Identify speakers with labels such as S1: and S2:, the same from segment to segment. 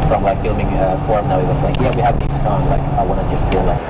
S1: from like filming form now. It was like, yeah, we have this song, like I want to just feel like.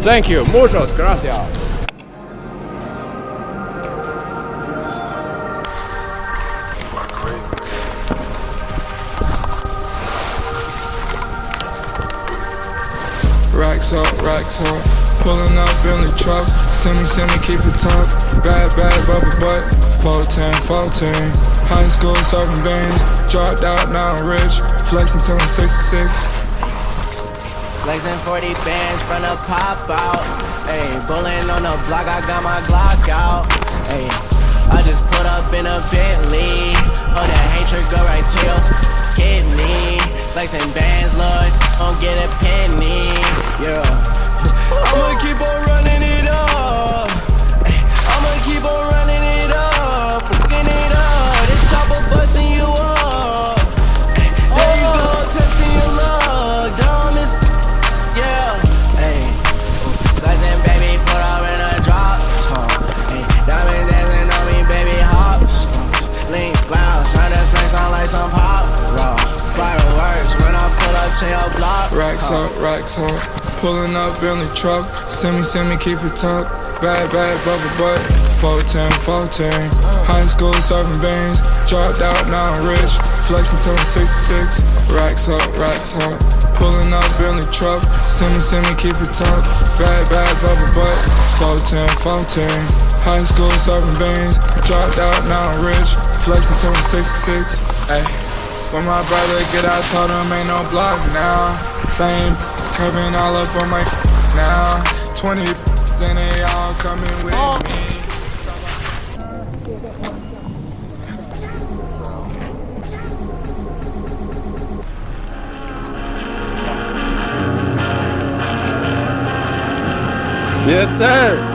S2: Thank you, muchas gracias.
S3: Racks up, pulling up in the truck. Send me, keep it tuck. Bad, bubble butt. 14. High school serving beans. Dropped out, now I'm rich. Flexing till I'm 66.
S4: Flexing 40 bands from the pop out. Ayy, bullin' on the block, I got my Glock out. Ayy, I just put up in a Bentley. Oh, that hatred go right to your kidney. Flexing bands, Lord, don't get a penny. Yeah, I'ma keep on running it up. Ay, I'ma keep on running it up. Fucking it up, this chopper busting you up. Ay, there you go, testing your luck. Dumb as yeah, ayy. Flexing, baby, put up in a drop top. Ayy, diamond dancing on me, baby, hop stars. Lean bounce, try to flex on like some pop rocks. Fireworks when I pull up to your block.
S3: Racks up, pulling up in the truck. Send me, keep it tuck. Bad, bubble butt. 14. High school serving beans. Dropped out, now I'm rich. Flexing till I'm 66. Racks up, pulling up in the truck. Send me, keep it tuck. Bad, bubble butt. 14. High school serving beans. Dropped out, now I'm rich. Flexing till I'm 66. Ay. When my brother get out, told him ain't no block now. Same curving all up on my now. 20 and they all coming with me.
S2: Yes, sir.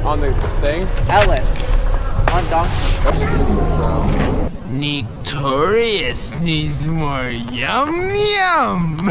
S2: On the thing?
S4: Ellen, on donkey. Victorious needs more yum yum.